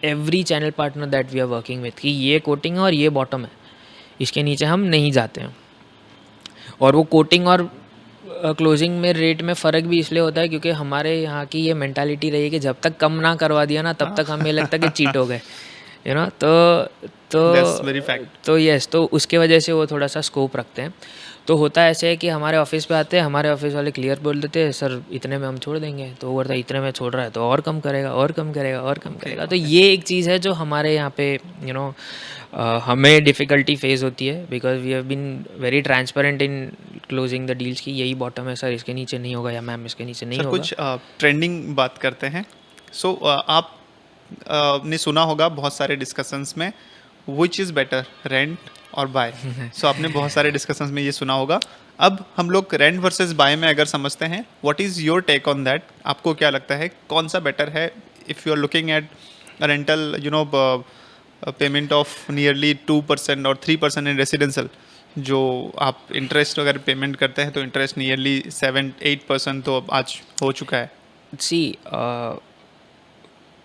every channel partner that we are working with कि ये कोटिंग है और ये बॉटम है, इसके नीचे हम नहीं जाते हैं. और वो कोटिंग और क्लोजिंग में रेट में फ़र्क भी इसलिए होता है क्योंकि हमारे यहाँ की ये मेंटालिटी रही है कि जब तक कम ना करवा दिया ना तब तक हमें लगता है कि चीट हो गए. That's very fact. तो यस, तो उसके वजह से वो थोड़ा सा स्कोप रखते हैं. तो होता ऐसे है कि हमारे ऑफिस पे आते हैं, हमारे ऑफिस वाले क्लियर बोल देते हैं सर इतने में हम छोड़ देंगे, तो वो बोलता है इतने में छोड़ रहा है तो और कम करेगा और कम करेगा और कम करेगा. तो ये एक चीज़ है जो हमारे यहाँ पे हमें डिफ़िकल्टी फेस होती है because we have been very transparent in closing the deals की यही बॉटम है सर, इसके नीचे नहीं होगा, या मैम इसके नीचे नहीं सर होगा. कुछ ट्रेंडिंग बात करते हैं. सो आप ने सुना होगा बहुत सारे डिस्कशंस में विच इज़ बेटर, रेंट और बाय. सो आपने बहुत सारे डिस्कशंस में ये सुना होगा. अब हम लोग रेंट वर्सेस बाय में अगर समझते हैं, what is your take on that? आपको क्या लगता है कौन सा बेटर है if you are looking at rental payment of nearly 2% और 3% इन रेसिडेंशियल, जो आप इंटरेस्ट अगर पेमेंट करते हैं तो इंटरेस्ट नियरली 7-8% तो अब आज हो चुका है. See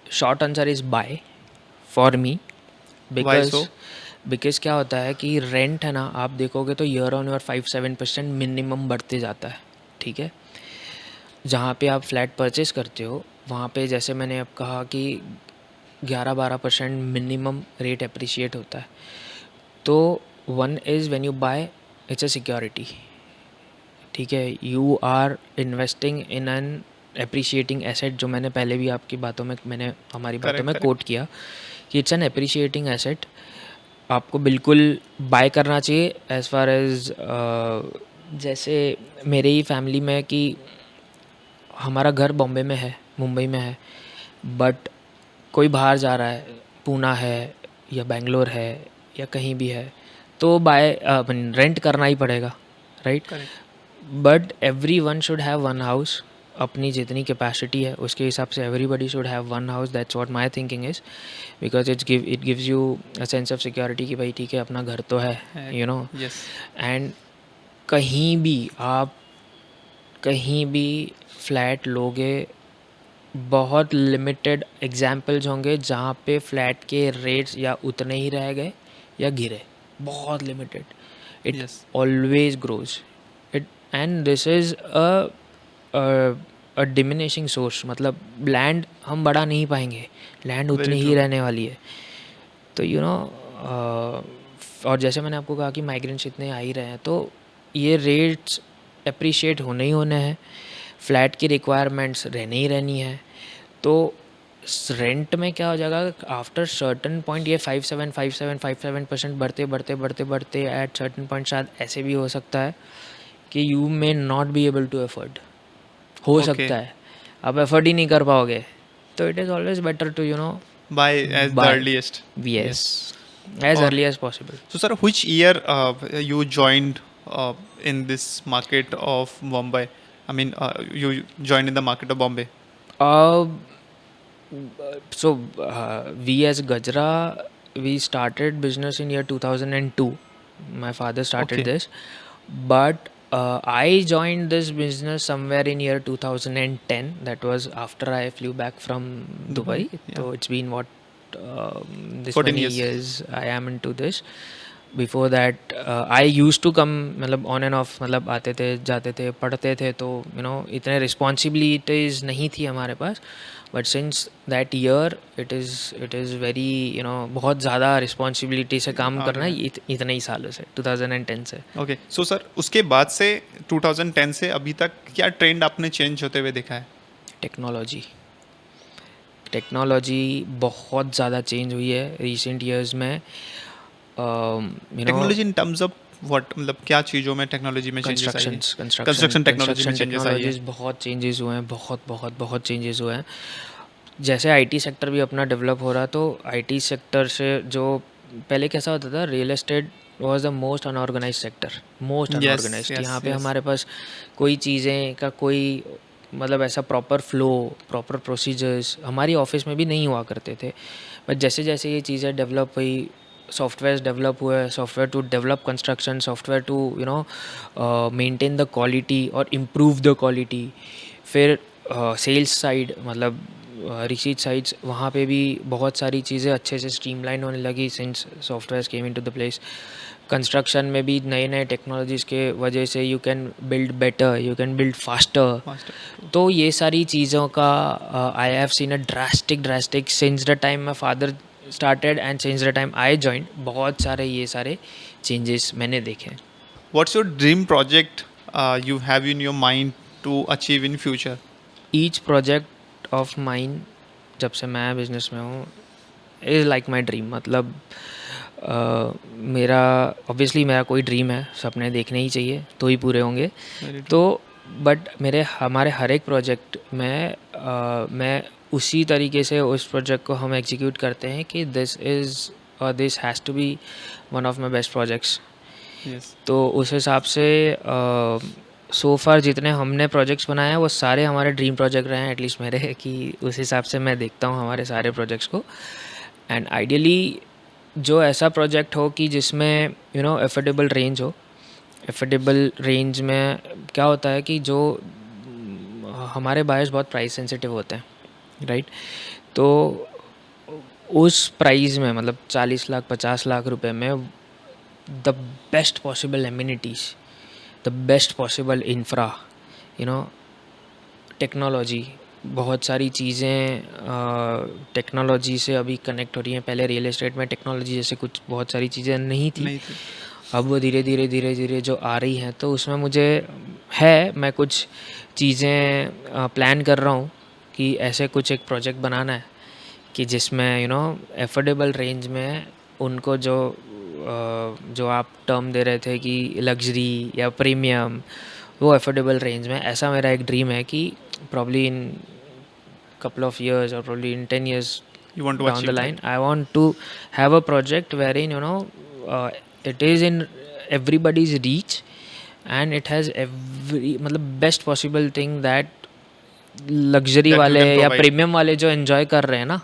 short answer is buy for me. so? Because क्या होता है कि रेंट है ना, आप देखोगे तो ईयर ऑन ईयर 5-7% मिनिमम बढ़ते जाता है, ठीक है. जहाँ पे आप फ्लैट परचेस करते हो वहाँ पे जैसे मैंने अब कहा कि 11-12% मिनिमम रेट अप्रिशिएट होता है. तो one is when you buy it's a security, ठीक है. You are investing in an appreciating asset, जो मैंने पहले भी आपकी बातों में हमारी बातों में कोट किया कि इट्स एन अप्रिशिएटिंग एसेट. आपको बिल्कुल बाय करना चाहिए. एज़ फार एज़ जैसे मेरे ही फैमिली में कि हमारा घर बॉम्बे में है, मुंबई में है, बट कोई बाहर जा रहा है, पूना है या बेंगलोर है या कहीं भी है, तो बाय रेंट करना ही पड़ेगा, right. But every one should have one house. अपनी जितनी कैपेसिटी है उसके हिसाब से everybody should have one house. That's what my thinking is, because it gives you a sense of security कि भाई ठीक है अपना घर तो है, Yes. एंड कहीं भी फ्लैट लोगे, बहुत लिमिटेड एग्जाम्पल्स होंगे जहाँ पे फ्लैट के रेट्स या उतने ही रह गए या गिरे, बहुत limited. It Yes. Always grows it, and this is a diminishing source. मतलब लैंड हम बढ़ा नहीं पाएंगे, लैंड उतनी ही रहने वाली है. तो और जैसे मैंने आपको कहा कि माइग्रेंट्स इतने आ ही रहे हैं, तो ये रेट्स अप्रिशिएट होने ही होने हैं, फ्लैट की रिक्वायरमेंट्स रहनी ही रहनी है। तो रेंट में क्या हो जाएगा, आफ्टर सर्टन पॉइंट ये 5-7% बढ़ते एट सर्टन पॉइंट शायद ऐसे भी हो सकता है कि you may not be able to afford, हो Okay. सकता है आप अफोर्ड ही नहीं कर पाओगे। तो it is always better to By as the buy. earliest. Yes, as Or- early as possible. So, sir, which year you joined in this market of Bombay? I mean, you joined in the market of Bombay. Uh, so we as Gajra, we started business in year 2002. My father started Okay. this, but I joined this business somewhere in year 2010. That was after I flew back from Dubai. Yeah. So it's been what, this 14 many years. years I am into this. Before that I use to come, मतलब ऑन एंड ऑफ, मतलब आते थे जाते थे पढ़ते थे, तो इतने रिस्पॉन्सिबिलिटीज़ नहीं थी हमारे पास। But since that year it is very बहुत ज़्यादा रिस्पॉन्सिबिलिटी से काम आ करना गया। इतने ही सालों से, 2010 से। ओके, सो सर उसके बाद से 2010 से अभी तक क्या ट्रेंड आपने चेंज होते हुए देखा है? टेक्नोलॉजी बहुत ज़्यादा चेंज हुई है रिसेंट ईयर्स में। Technology in terms of what, मतलब क्या चीज़ों में टेक्नोलॉजी में चेंजेस आई है? कंस्ट्रक्शन टेक्नोलॉजी में चेंजेस आई है। टेक्नोलॉजीज बहुत चेंजेस हुए हैं, बहुत चेंजेस हुए हैं। जैसे आईटी सेक्टर भी अपना डेवलप हो रहा, तो आईटी सेक्टर से जो पहले कैसा होता था, real estate was the most unorganise sector, most unorganise. यहाँ पे हमारे पास कोई चीज़ें का कोई मतलब ऐसा प्रॉपर फ्लो, प्रॉपर प्रोसीजर्स हमारी ऑफिस में भी नहीं हुआ करते थे। बट जैसे जैसे ये चीज़ें डेवलप हुई, सॉफ्टवेयर डेवलप हुए, software to develop construction, software to maintain the quality और इम्प्रूव द क्वालिटी। फिर सेल्स साइड, मतलब रिसीट साइड्स, वहाँ पे भी बहुत सारी चीज़ें अच्छे से स्ट्रीमलाइन होने लगी since software came into the place. Construction में भी नए नए टेक्नोलॉजीज़ के वजह से you can build better, you can build faster. तो ये सारी चीज़ों का I have seen a drastic since the time my father started and since the time I joined, बहुत सारे ये सारे changes मैंने देखे हैं। What's your dream project you have in your mind to achieve in future? Each project of mine, जब से मैं बिजनेस में हूँ, is like my dream। मतलब मेरा ऑब्वियसली मेरा कोई ड्रीम है, सपने देखने ही चाहिए तो ही पूरे होंगे। तो बट हमारे हर एक प्रोजेक्ट में मैं उसी तरीके से उस प्रोजेक्ट को हम एग्जीक्यूट करते हैं कि this has to be one of my best projects. तो उस हिसाब से सो फार जितने हमने प्रोजेक्ट्स बनाए हैं वो सारे हमारे ड्रीम प्रोजेक्ट रहे हैं, एटलीस्ट मेरे, कि उस हिसाब से मैं देखता हूँ हमारे सारे प्रोजेक्ट्स को। एंड आइडियली जो ऐसा प्रोजेक्ट हो कि जिसमें एफोर्डेबल रेंज हो। एफोर्डेबल रेंज में क्या होता है कि जो हमारे बायर्स बहुत प्राइस सेंसिटिव होते हैं, राइट? तो उस प्राइस में, मतलब 40 लाख 50 लाख रुपए में, the best possible amenities, the best possible infra, technology, बहुत सारी चीज़ें टेक्नोलॉजी से अभी कनेक्ट हो रही हैं। पहले रियल एस्टेट में टेक्नोलॉजी जैसे कुछ बहुत सारी चीज़ें नहीं थी। अब वो धीरे धीरे जो आ रही हैं, तो उसमें मैं कुछ चीज़ें प्लान कर रहा हूँ कि ऐसे कुछ एक प्रोजेक्ट बनाना है कि जिसमें एफोर्डेबल रेंज में उनको जो आप टर्म दे रहे थे कि लग्जरी या प्रीमियम, वो एफोर्डेबल रेंज में। ऐसा मेरा एक ड्रीम है कि probably in couple of years or probably in 10 years you want to down the line, I want to have a project wherein it is in everybody's reach and it has मतलब best possible thing that luxury वाले या प्रीमियम वाले जो enjoy कर रहे हैं ना,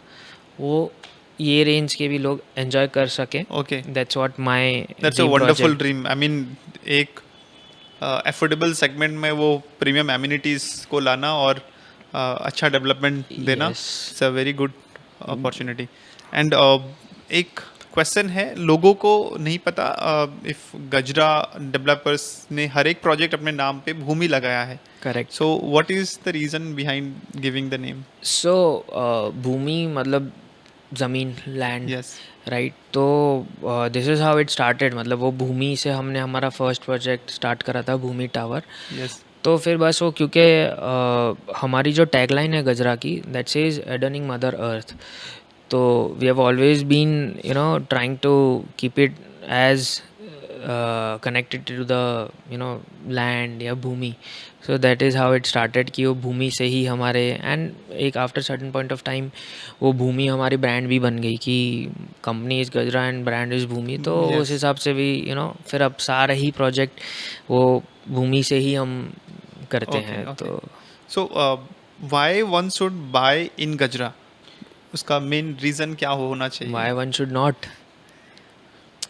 वो ये रेंज के भी लोग एंजॉय कर सकें। Okay, that's what that's a wonderful dream. I mean एक एफोर्डेबल सेगमेंट में वो प्रीमियम एमिनिटीज़ को लाना और अच्छा डेवलपमेंट देना, it's a very good opportunity. And एक क्वेश्चन है, लोगों को नहीं पता, इफ गजरा डेवलपर्स ने हर एक प्रोजेक्ट अपने नाम पे भूमि लगाया है। Correct. So what is the reason behind giving the name? So Bhoomi मतलब ज़मीन, लैंड। Yes. राइट। तो this is how it started, मतलब वो भूमि से हमने हमारा फर्स्ट प्रोजेक्ट स्टार्ट करा था, भूमि टावर। Yes. तो फिर बस वो, क्योंकि हमारी जो टैगलाइन है गजरा की, that says adorning mother earth. तो we have always been trying to keep it as connected to the land या Bhoomi. So that is how it started कि वो भूमि से ही हमारे, एंड एक after certain point of time वो भूमि हमारी ब्रांड भी बन गई कि company is Gajra and brand is Bhoomi. तो उस Yes. हिसाब से भी फिर अब सारे ही प्रोजेक्ट वो भूमि से ही हम करते Okay. हैं। Okay. तो So why one should buy in Gajra? उसका मेन रीजन क्या होना चाहिए? why one should not?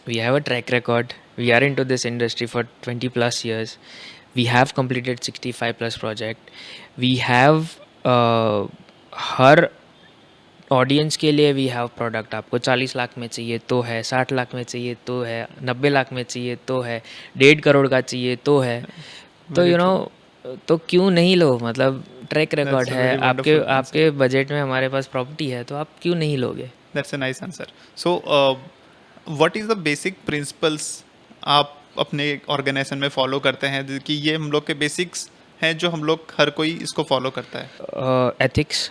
We have a track record. We are into this industry for 20 plus years. We have completed 65 plus project. We have her audience के लिए वी हैव प्रोडक्ट। आपको 40 लाख में चाहिए तो है, 60 लाख में चाहिए तो है, 90 लाख में चाहिए तो है, 1.5 करोड़ का चाहिए तो है। तो Very true. तो क्यों नहीं लो, मतलब ट्रैक That's रिकॉर्ड a है very आपके wonderful answer. आपके बजट में, हमारे पास प्रॉपर्टी है, तो आप क्यों नहीं लोगे? That's a nice answer. So what is the basic principles आप अपने ऑर्गेनाइजेशन में फॉलो करते हैं कि ये हम लोग के बेसिक्स हैं जो हम लोग हर कोई इसको फॉलो करता है? एथिक्स,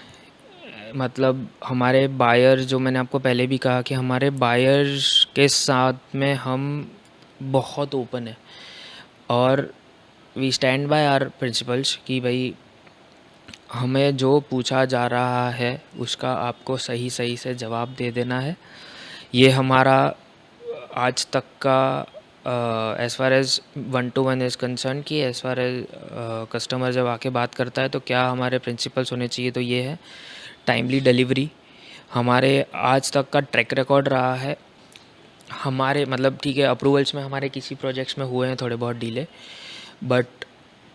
मतलब हमारे बायर, जो मैंने आपको पहले भी कहा कि हमारे बायर्स के साथ में हम बहुत ओपन है, और we stand by our principles कि भाई हमें जो पूछा जा रहा है उसका आपको सही सही से जवाब दे देना है। ये हमारा आज तक का as far as 1-to-1 is concern, कि एज़ फार एज़ कस्टमर जब आके बात करता है तो क्या हमारे प्रिंसिपल्स होने चाहिए, तो ये है टाइमली डिलीवरी। हमारे आज तक का ट्रैक रिकॉर्ड रहा है हमारे, मतलब ठीक है अप्रूवल्स में हमारे किसी प्रोजेक्ट्स में हुए हैं थोड़े बहुत डिले, बट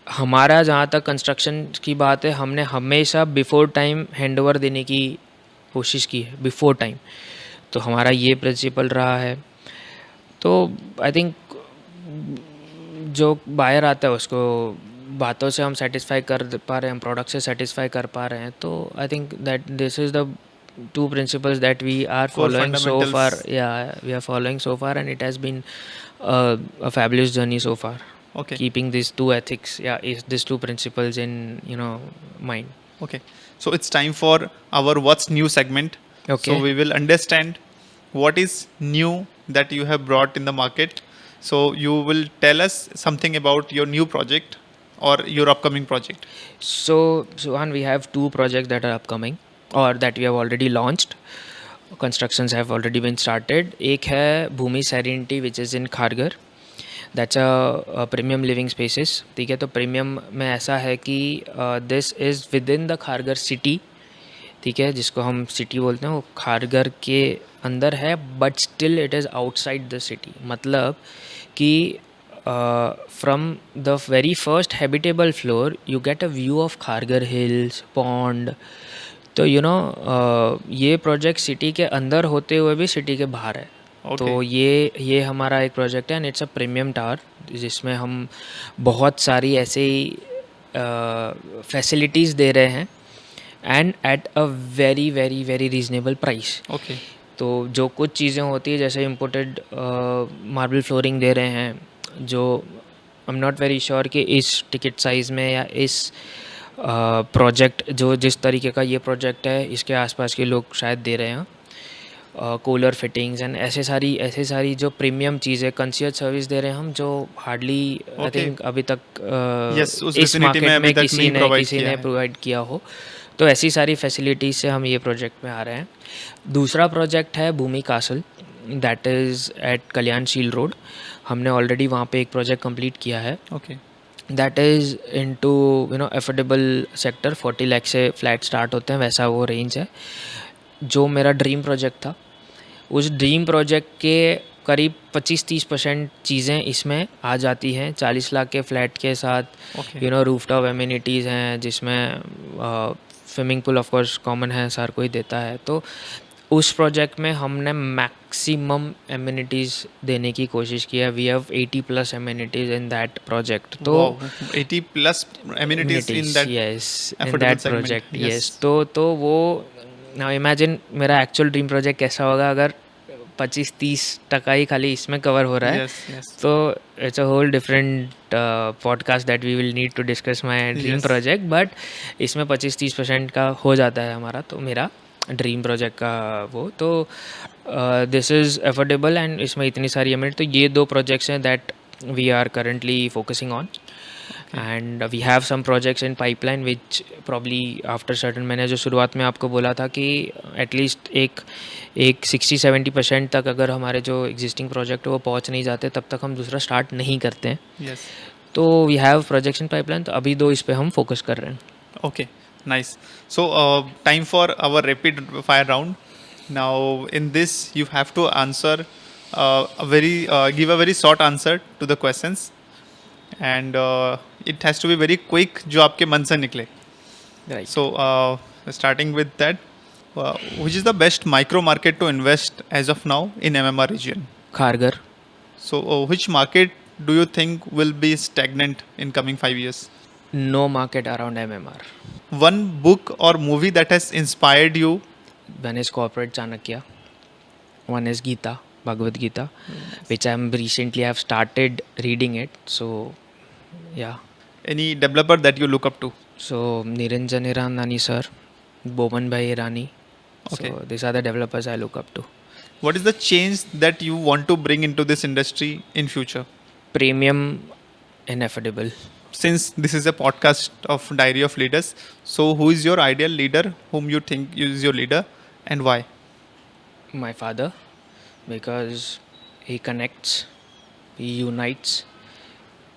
हमारा जहाँ तक कंस्ट्रक्शन की बात है, हमने हमेशा बिफोर टाइम हैंडओवर देने की कोशिश की है, बिफोर टाइम। तो हमारा ये प्रिंसिपल रहा है। तो आई थिंक जो बायर आता है उसको बातों से हम सेटिस्फाई कर पा रहे हैं, हम प्रोडक्ट से सेटिस्फाई कर पा रहे हैं। तो I think that this is the two principles that we are Core following so far. fundamentals. Yeah, we are following so far, and it has been a fabulous journey so far, Okay. keeping these two ethics, is these two principles in mind. Okay. So it's time for our what's new segment. Okay. So we will understand what is new that you have brought in the market. So you will tell us something about your new project or your upcoming project. So Suhan, we have two projects that are upcoming or that we have already launched. Constructions have already been started. एक है Bhoomi Serenity which is in Kharghar, that's a premium living spaces. ठीक है, तो प्रीमियम में ऐसा है कि this is within the Kharghar city. ठीक है, जिसको हम सिटी बोलते हैं वो खारगर के अंदर है, but still it is outside the city. मतलब कि from the very first habitable floor you get a view of Kharghar hills, pond. तो ये प्रोजेक्ट सिटी के अंदर होते हुए भी सिटी के बाहर है। Okay. तो ये हमारा एक प्रोजेक्ट है, and it's a premium tower, जिसमें हम बहुत सारी ऐसे फैसिलिटीज़ दे रहे हैं, and at a very very very reasonable price. Okay. तो जो कुछ चीज़ें होती है, जैसे इम्पोर्टेड मार्बल फ्लोरिंग दे रहे हैं, जो आई एम नॉट वेरी श्योर कि इस टिकट साइज़ में या इस प्रोजेक्ट जो जिस तरीके का ये प्रोजेक्ट है इसके आसपास के लोग शायद दे रहे हैं। कूलर फिटिंग्स एंड ऐसे सारी जो प्रीमियम चीज़ें, कंसियर्ज सर्विस दे रहे हैं हम, जो हार्डली आई Okay. थिंक अभी तक Yes, उस इस vicinity मार्केट में में अभी तक नहीं provide किसी किया ने है. प्रोवाइड किया हो। तो ऐसी सारी फैसिलिटीज़ से हम ये प्रोजेक्ट में आ रहे हैं। दूसरा प्रोजेक्ट है Bhoomi Castle, that is at Kalyan Shil road. हमने ऑलरेडी वहाँ पे एक प्रोजेक्ट कंप्लीट किया है, Okay. That is into affordable sector. 40 lakh से फ्लैट स्टार्ट होते हैं, वैसा वो रेंज है। जो मेरा ड्रीम प्रोजेक्ट था, उस ड्रीम प्रोजेक्ट के करीब 25-30% चीज़ें इसमें आ जाती हैं। 40 लाख के फ्लैट के साथ Okay. रूफटॉप एमिनिटीज़ हैं, जिसमें swimming pool of course common है, हर कोई देता है। तो उस प्रोजेक्ट में हमने मैक्सिमम एमिनिटीज़ देने की कोशिश की है। We have 80+ amenities in that project. तो Wow. 80+ amenities in that yes, in affordable that segment. project, Yes. yes। तो वो नाउ इमेजिन मेरा एक्चुअल ड्रीम प्रोजेक्ट कैसा होगा अगर 25-30% ही खाली इसमें कवर हो रहा है. Yes, yes, So it's a whole different podcast that we will need to discuss my dream yes. project. But इसमें 25-30% का हो जाता है हमारा, तो मेरा ड्रीम प्रोजेक्ट का वो तो दिस इज़ एफोर्डेबल एंड इसमें इतनी सारी अमेंट. तो ये 2 प्रोजेक्ट्स हैं that we are currently focusing on. And we have some projects in pipeline which probably after certain. मैंने जो शुरुआत में आपको बोला था कि एटलीस्ट एक 60-70% तक अगर हमारे जो एग्जिस्टिंग प्रोजेक्ट है वो पहुंच नहीं जाते तब तक हम दूसरा स्टार्ट नहीं करते हैं. Yes. तो we have projects in pipeline. तो अभी 2 इस पे हम फोकस कर रहे हैं. Okay, nice. So, time for our rapid fire round. Now, in this, you have to answer give a very short answer to the questions, and it has to be very quick. जो आपके मन से निकले. Right. So, starting with that, which is the best micro market to invest as of now in MMR region? Kharghar. So, which market do you think will be stagnant in coming 5 years? No market around MMR. One book or movie that has inspired you? One is Corporate Chanakya. One is Gita, Bhagavad Gita, which I'm recently have started reading it. So, yeah. Any developer that you look up to? So Niranjan Hirandani sir, Boman Bhai Irani. Okay. So these are the developers I look up to. What is the change that you want to bring into this industry in future? Premium and affordable. Since this is a podcast of Diary of Leaders, so who is your ideal leader whom you think is your leader and why? My father, because he connects, he unites.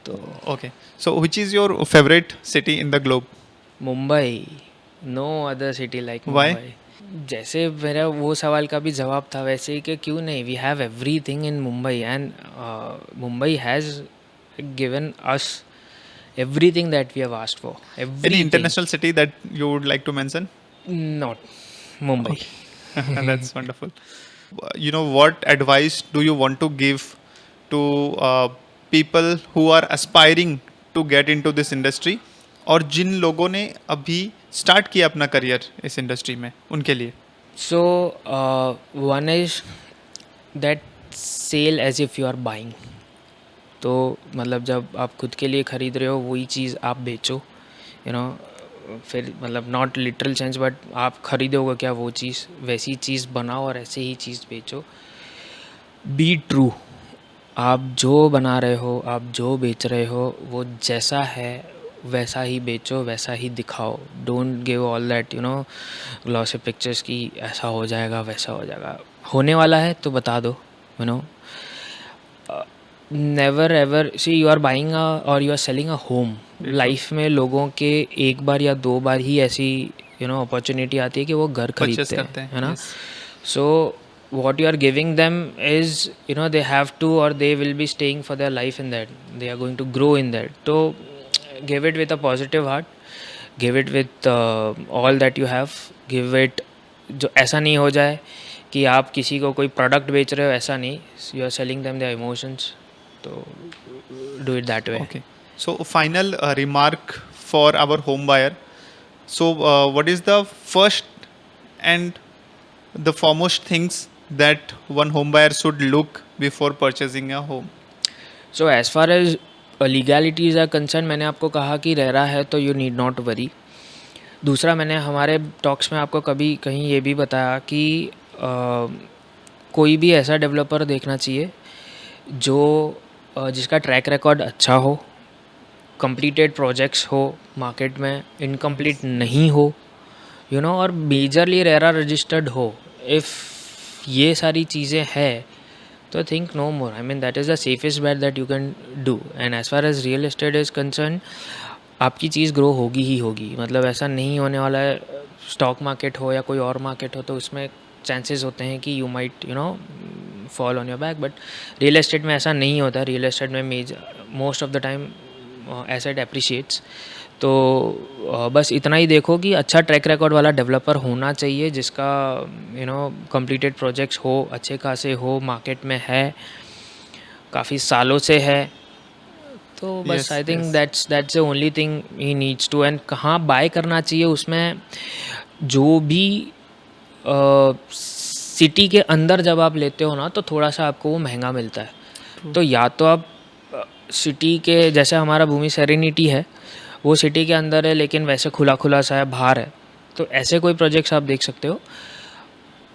So Okay. So which is your favorite city in the globe? Mumbai, no other city like Why? Mumbai. जैसे मेरा वो सवाल का भी जवाब था वैसे ही कि क्यों नहीं. We have everything in Mumbai and Mumbai has given us everything that we have asked for. Everything. Any international city that you would like to mention? Not Mumbai. That's wonderful. You know, what advice do you want to give to people who are aspiring to get into this industry और जिन लोगों ने अभी स्टार्ट किया अपना करियर इस इंडस्ट्री में उनके लिए? So one is that sale as if you are buying. तो मतलब जब आप खुद के लिए ख़रीद रहे हो वही चीज़ आप बेचो. यू नो फिर मतलब नॉट लिटरल सेंस बट आप ख़रीदोगे क्या वो चीज़ वैसी चीज़ बनाओ और ऐसे ही चीज़ बेचो. Be true. आप जो बना रहे हो आप जो बेच रहे हो वो जैसा है वैसा ही बेचो वैसा ही दिखाओ. Don't give all that glossy pictures की ऐसा हो जाएगा वैसा हो जाएगा. होने वाला है तो बता दो. Never ever see you are buying or you are selling a home. Life में लोगों के एक बार या 2 बार ही ऐसी अपॉर्चुनिटी आती है कि वो घर खरीदते हैं, है ना. सो what you are giving them is they have to or they will be staying for their life in that. They are going to grow in that. So give it with a positive heart, give it with all that you have. Give it जो ऐसा नहीं हो जाए कि आप किसी को कोई प्रोडक्ट बेच रहे हो. ऐसा नहीं. You are selling them their emotions. So do it that way. Okay. So final remark for our home buyer. So what is the first and the foremost things that one home buyer should look before purchasing a home? So as far as legalities are concerned, मैंने आपको कहा कि रह रहा है तो you need not worry. दूसरा मैंने हमारे टॉक्स में आपको कभी कहीं ये भी बताया कि कोई भी ऐसा डेवलपर देखना चाहिए जो जिसका ट्रैक रिकॉर्ड अच्छा हो, कंप्लीटेड प्रोजेक्ट्स हो, मार्केट में इनकम्प्लीट नहीं हो, और मेजरली रेरा रजिस्टर्ड हो. इफ़ ये सारी चीज़ें हैं तो think no more. I mean that is the safest bet that you can do. And as far as real estate is concern आपकी चीज़ ग्रो होगी ही होगी. मतलब ऐसा नहीं होने वाला है. स्टॉक मार्केट हो या कोई और मार्केट हो तो उसमें चांसेस होते हैं कि you might fall on your back. But real estate में ऐसा नहीं होता. रियल एस्टेट में most of the time asset appreciates. तो बस इतना ही देखो कि अच्छा ट्रैक रिकॉर्ड वाला डेवलपर होना चाहिए जिसका कंप्लीटेड प्रोजेक्ट्स हो, अच्छे खासे हो, मार्केट में है, काफ़ी सालों से है. तो बस I think that's the only thing he needs to. And कहाँ बाय करना चाहिए उसमें जो भी सिटी के अंदर जब आप लेते हो ना तो थोड़ा सा आपको वो महंगा मिलता है। तो या तो आप सिटी के, जैसे हमारा भूमि सेरेनिटी है, वो सिटी के अंदर है लेकिन वैसे खुला खुला सा है, बाहर है, तो ऐसे कोई प्रोजेक्ट्स आप देख सकते हो।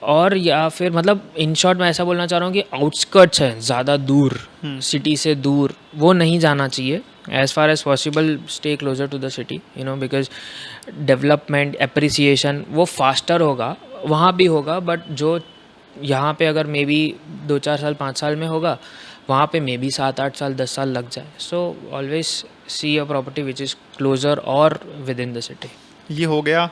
और या फिर मतलब इन शॉर्ट मैं ऐसा बोलना चाह रहा हूँ कि आउटस्कर्ट्स है, ज़्यादा दूर, सिटी से दूर वो नहीं जाना चाहिए। As far as possible stay closer to the city, you know, because development appreciation वो फास्टर होगा, वहाँ भी होगा, बट जो यहाँ पे अगर मे बी 2-4 साल 5 साल में होगा, वहाँ पे मे बी 7-8 साल 10 साल लग जाए। So always see a property which is closer और विद इन द सिटी। ये हो गया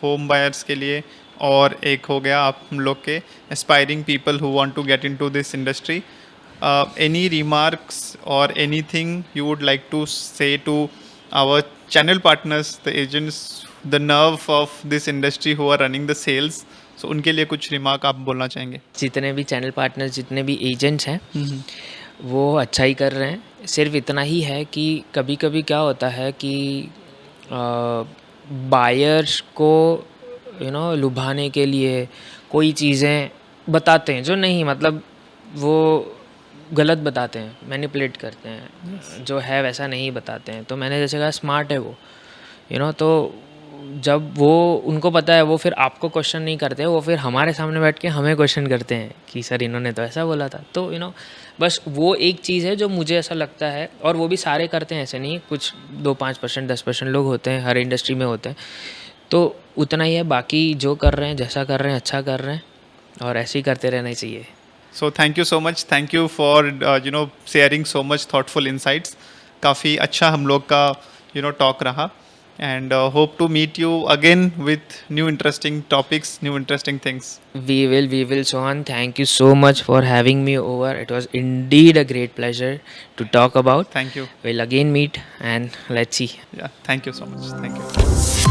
होम बायर्स के लिए, और एक हो गया आप लोग के aspiring people who want to get into this industry. Any remarks or anything you would like to say to our channel partners, the agents, the nerve of this industry who are running the sales? So उनके लिए कुछ रिमार्क आप बोलना चाहेंगे? जितने भी चैनल पार्टनर्स, जितने भी एजेंट्स हैं, वो अच्छा ही कर रहे हैं। सिर्फ इतना ही है कि कभी कभी क्या होता है कि बायर्स को लुभाने के लिए कोई चीज़ें बताते हैं जो नहीं, मतलब वो गलत बताते हैं, मैनिपुलेट करते हैं, जो है वैसा नहीं बताते हैं। तो मैंने जैसे कहा स्मार्ट है वो, तो जब वो उनको पता है, वो फिर आपको क्वेश्चन नहीं करते, वो फिर हमारे सामने बैठ के हमें क्वेश्चन करते हैं कि सर इन्होंने तो ऐसा बोला था। तो बस वो एक चीज़ है जो मुझे ऐसा लगता है, और वो भी सारे करते हैं, ऐसे नहीं, कुछ 2-5%, 10% लोग होते हैं, हर इंडस्ट्री में होते हैं। तो उतना ही है, बाकी जो कर रहे हैं, जैसा कर रहे हैं, अच्छा कर रहे हैं, और ऐसे ही करते रहना चाहिए। So thank you so much. Thank you for sharing so much thoughtful insights. काफ़ी अच्छा हम लोग का talk रहा, and hope to meet you again with new interesting topics, new interesting things. We will, Sohan. Thank you so much for having me over. It was indeed a great pleasure to talk about. Thank you. We'll again meet and let's see. Yeah, thank you so much. Thank you.